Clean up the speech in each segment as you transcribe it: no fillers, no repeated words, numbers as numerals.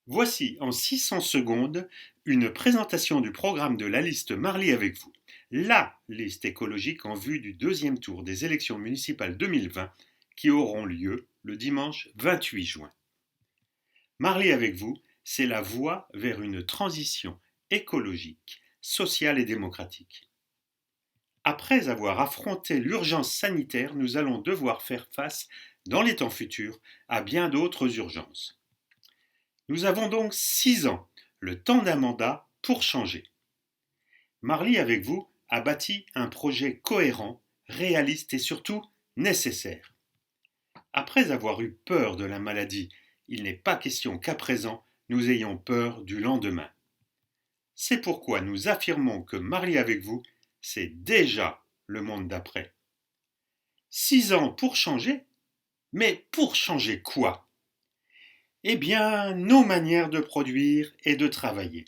Voici en 600 secondes une présentation du programme de la liste Marly avec vous. La liste écologique en vue du deuxième tour des élections municipales 2020 qui auront lieu le dimanche 28 juin. Marly avec vous, c'est la voie vers une transition écologique, sociale et démocratique. Après avoir affronté l'urgence sanitaire, nous allons devoir faire face, dans les temps futurs, à bien d'autres urgences. Nous avons donc 6 ans, le temps d'un mandat, pour changer. Marly, avec vous, a bâti un projet cohérent, réaliste et surtout nécessaire. Après avoir eu peur de la maladie, il n'est pas question qu'à présent, nous ayons peur du lendemain. C'est pourquoi nous affirmons que Marly, avec vous, c'est déjà le monde d'après. 6 ans pour changer? Mais pour changer quoi? Eh bien, nos manières de produire et de travailler,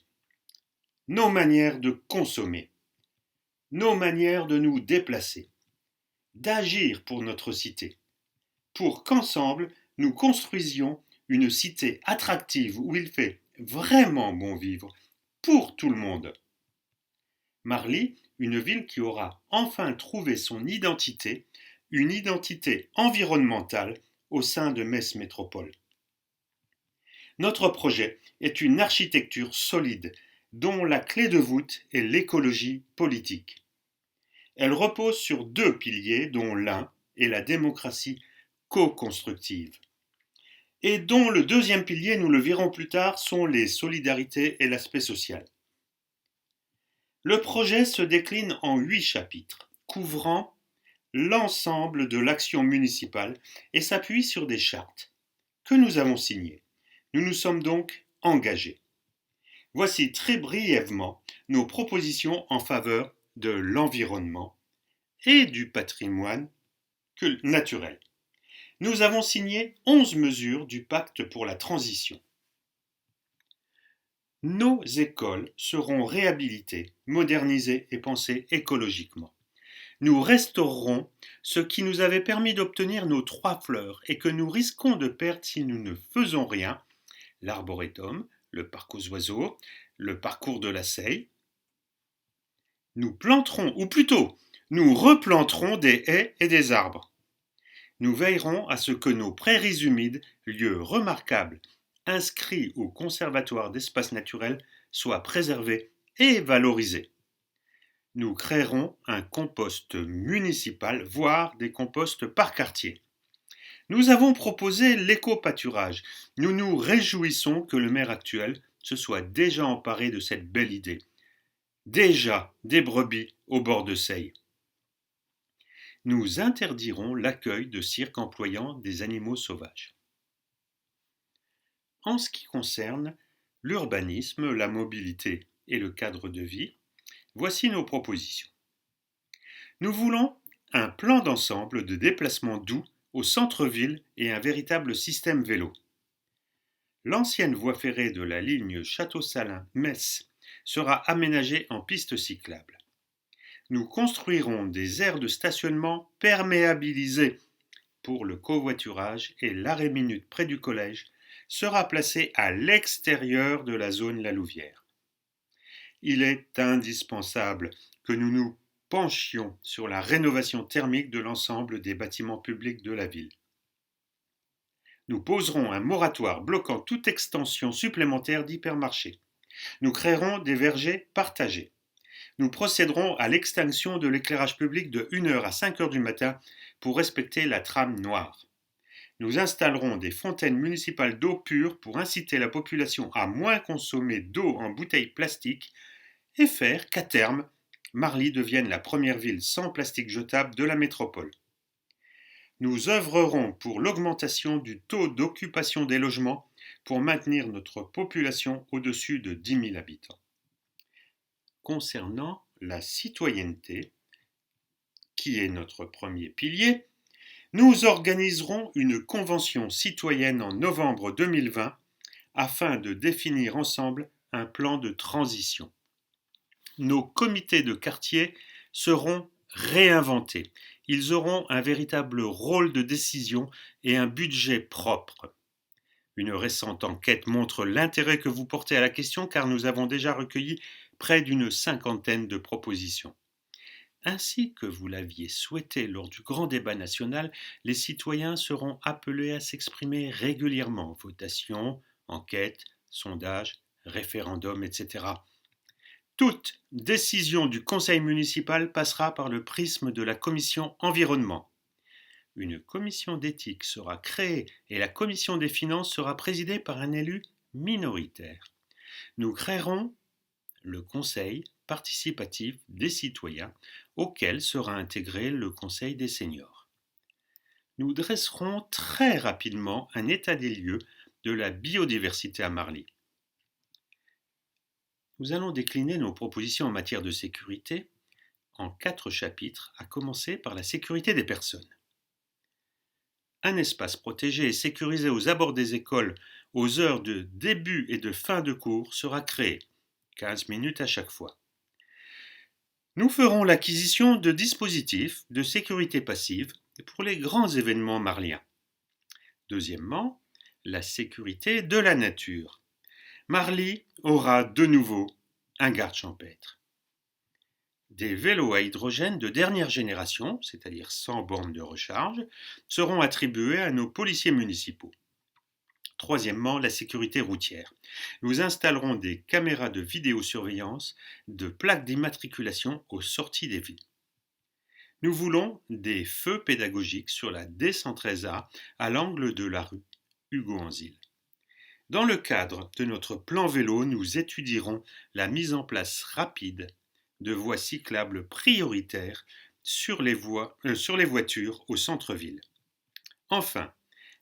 nos manières de consommer, nos manières de nous déplacer, d'agir pour notre cité, pour qu'ensemble nous construisions une cité attractive où il fait vraiment bon vivre pour tout le monde. Marly, une ville qui aura enfin trouvé son identité, une identité environnementale au sein de Metz Métropole. Notre projet est une architecture solide dont la clé de voûte est l'écologie politique. Elle repose sur 2 piliers dont l'un est la démocratie co-constructive et dont le deuxième pilier, nous le verrons plus tard, sont les solidarités et l'aspect social. Le projet se décline en 8 chapitres, couvrant l'ensemble de l'action municipale et s'appuie sur des chartes que nous avons signées. Nous nous sommes donc engagés. Voici très brièvement nos propositions en faveur de l'environnement et du patrimoine naturel. Nous avons signé 11 mesures du pacte pour la transition. Nos écoles seront réhabilitées, modernisées et pensées écologiquement. Nous restaurerons ce qui nous avait permis d'obtenir nos 3 fleurs et que nous risquons de perdre si nous ne faisons rien: l'arboretum, le parc aux oiseaux, le parcours de la Seille. Nous planterons, ou plutôt, nous replanterons des haies et des arbres. Nous veillerons à ce que nos prairies humides, lieux remarquables, inscrits au Conservatoire d'espaces naturels, soient préservés et valorisés. Nous créerons un compost municipal, voire des composts par quartier. Nous avons proposé l'éco-pâturage. Nous nous réjouissons que le maire actuel se soit déjà emparé de cette belle idée. Déjà des brebis au bord de Seille. Nous interdirons l'accueil de cirques employant des animaux sauvages. En ce qui concerne l'urbanisme, la mobilité et le cadre de vie, voici nos propositions. Nous voulons un plan d'ensemble de déplacement doux au centre-ville et un véritable système vélo. L'ancienne voie ferrée de la ligne Château-Salins-Metz sera aménagée en piste cyclable. Nous construirons des aires de stationnement perméabilisées pour le covoiturage et l'arrêt minute près du collège sera placé à l'extérieur de la zone La Louvière. Il est indispensable que nous nous penchions sur la rénovation thermique de l'ensemble des bâtiments publics de la ville. Nous poserons un moratoire bloquant toute extension supplémentaire d'hypermarchés. Nous créerons des vergers partagés. Nous procéderons à l'extinction de l'éclairage public de 1h à 5h du matin pour respecter la trame noire. Nous installerons des fontaines municipales d'eau pure pour inciter la population à moins consommer d'eau en bouteilles plastiques et faire qu'à terme, Marly devienne la première ville sans plastique jetable de la métropole. Nous œuvrerons pour l'augmentation du taux d'occupation des logements pour maintenir notre population au-dessus de 10 000 habitants. Concernant la citoyenneté, qui est notre premier pilier, nous organiserons une convention citoyenne en novembre 2020 afin de définir ensemble un plan de transition. Nos comités de quartier seront réinventés. Ils auront un véritable rôle de décision et un budget propre. Une récente enquête montre l'intérêt que vous portez à la question car nous avons déjà recueilli près d'une cinquantaine de propositions. Ainsi que vous l'aviez souhaité lors du grand débat national, les citoyens seront appelés à s'exprimer régulièrement. Votation, enquête, sondage, référendum, etc. Toute décision du conseil municipal passera par le prisme de la commission environnement. Une commission d'éthique sera créée et la commission des finances sera présidée par un élu minoritaire. Nous créerons le conseil participatif des citoyens auquel sera intégré le conseil des seniors. Nous dresserons très rapidement un état des lieux de la biodiversité à Marly. Nous allons décliner nos propositions en matière de sécurité en 4 chapitres, à commencer par la sécurité des personnes. Un espace protégé et sécurisé aux abords des écoles aux heures de début et de fin de cours sera créé, 15 minutes à chaque fois. Nous ferons l'acquisition de dispositifs de sécurité passive pour les grands événements marliens. Deuxièmement, la sécurité de la nature. Marly aura de nouveau un garde champêtre. Des vélos à hydrogène de dernière génération, c'est-à-dire sans borne de recharge, seront attribués à nos policiers municipaux. Troisièmement, la sécurité routière. Nous installerons des caméras de vidéosurveillance, de plaques d'immatriculation aux sorties des villes. Nous voulons des feux pédagogiques sur la D113A à l'angle de la rue Hugo-Anzil. Dans le cadre de notre plan vélo, nous étudierons la mise en place rapide de voies cyclables prioritaires sur les voitures au centre-ville. Enfin,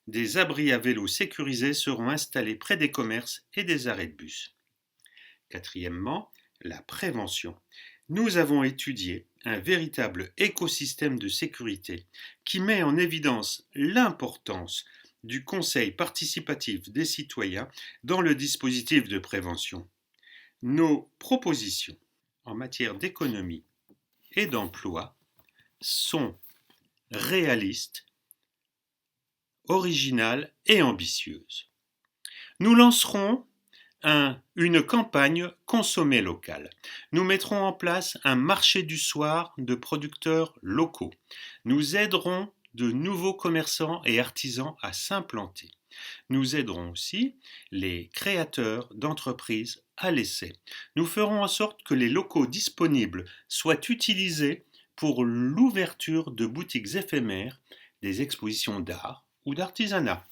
des abris à vélos sécurisés seront installés près des commerces et des arrêts de bus. Quatrièmement, la prévention. Nous avons étudié un véritable écosystème de sécurité qui met en évidence l'importance du Conseil participatif des citoyens dans le dispositif de prévention. Nos propositions en matière d'économie et d'emploi sont réalistes, originales et ambitieuses. Nous lancerons une campagne consommée locale. Nous mettrons en place un marché du soir de producteurs locaux. Nous aiderons de nouveaux commerçants et artisans à s'implanter. Nous aiderons aussi les créateurs d'entreprises à l'essai. Nous ferons en sorte que les locaux disponibles soient utilisés pour l'ouverture de boutiques éphémères, des expositions d'art ou d'artisanat.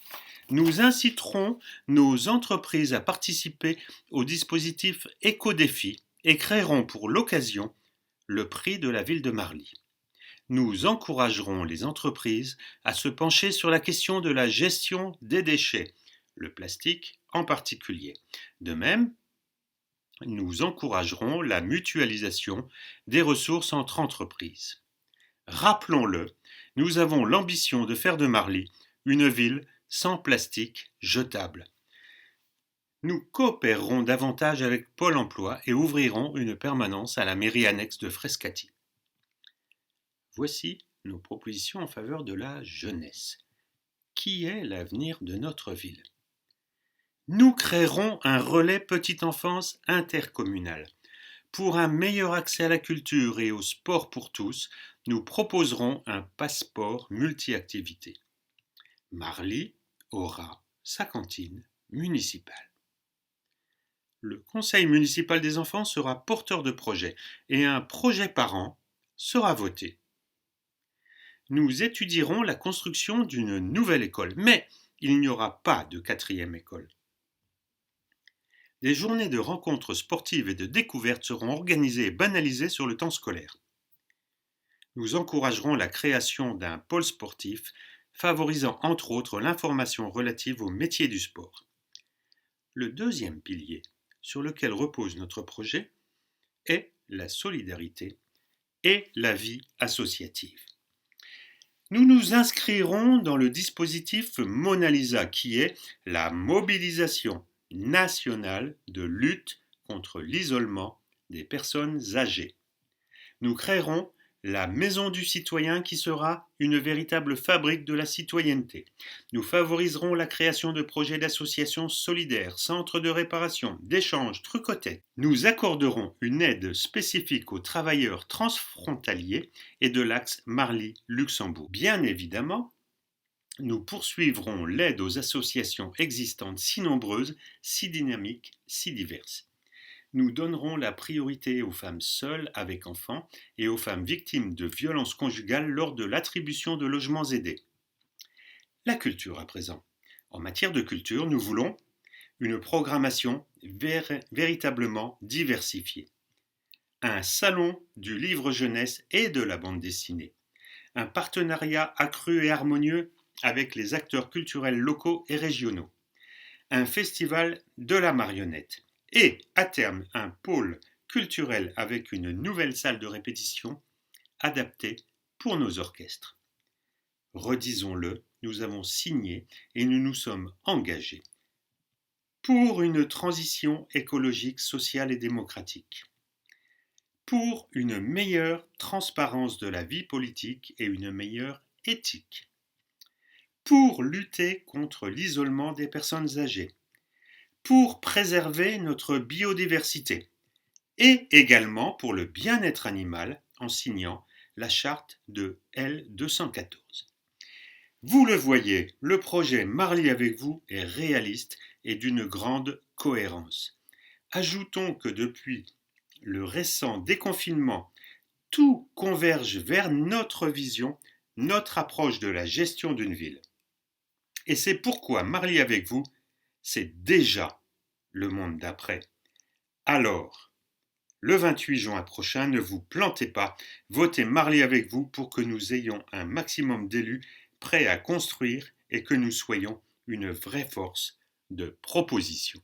Nous inciterons nos entreprises à participer au dispositif Éco-Défi et créerons pour l'occasion le prix de la ville de Marly. Nous encouragerons les entreprises à se pencher sur la question de la gestion des déchets, le plastique en particulier. De même, nous encouragerons la mutualisation des ressources entre entreprises. Rappelons-le, nous avons l'ambition de faire de Marly une ville sans plastique jetable. Nous coopérerons davantage avec Pôle emploi et ouvrirons une permanence à la mairie annexe de Frascati. Voici nos propositions en faveur de la jeunesse. Qui est l'avenir de notre ville ? Nous créerons un relais petite enfance intercommunal. Pour un meilleur accès à la culture et au sport pour tous, nous proposerons un passeport multi-activités. Marly aura sa cantine municipale. Le conseil municipal des enfants sera porteur de projet et un projet par an sera voté. Nous étudierons la construction d'une nouvelle école, mais il n'y aura pas de 4e école. Des journées de rencontres sportives et de découvertes seront organisées et banalisées sur le temps scolaire. Nous encouragerons la création d'un pôle sportif favorisant entre autres l'information relative aux métiers du sport. Le deuxième pilier sur lequel repose notre projet est la solidarité et la vie associative. Nous nous inscrirons dans le dispositif Mona Lisa qui est la mobilisation nationale de lutte contre l'isolement des personnes âgées. Nous créerons la Maison du citoyen qui sera une véritable fabrique de la citoyenneté. Nous favoriserons la création de projets d'associations solidaires, centres de réparation, d'échanges, trucotettes. Nous accorderons une aide spécifique aux travailleurs transfrontaliers et de l'axe Marly-Luxembourg. Bien évidemment, nous poursuivrons l'aide aux associations existantes si nombreuses, si dynamiques, si diverses. Nous donnerons la priorité aux femmes seules avec enfants et aux femmes victimes de violences conjugales lors de l'attribution de logements aidés. La culture à présent. En matière de culture, nous voulons une programmation véritablement diversifiée. Un salon du livre jeunesse et de la bande dessinée. Un partenariat accru et harmonieux avec les acteurs culturels locaux et régionaux. Un festival de la marionnette. Et, à terme, un pôle culturel avec une nouvelle salle de répétition adaptée pour nos orchestres. Redisons-le, nous avons signé et nous nous sommes engagés pour une transition écologique, sociale et démocratique, pour une meilleure transparence de la vie politique et une meilleure éthique, pour lutter contre l'isolement des personnes âgées, pour préserver notre biodiversité et également pour le bien-être animal en signant la charte de L214. Vous le voyez, le projet Marly avec vous est réaliste et d'une grande cohérence. Ajoutons que depuis le récent déconfinement, tout converge vers notre vision, notre approche de la gestion d'une ville. Et c'est pourquoi Marly avec vous, c'est déjà le monde d'après. Alors, le 28 juin prochain, ne vous plantez pas, votez Marly avec vous pour que nous ayons un maximum d'élus prêts à construire et que nous soyons une vraie force de proposition.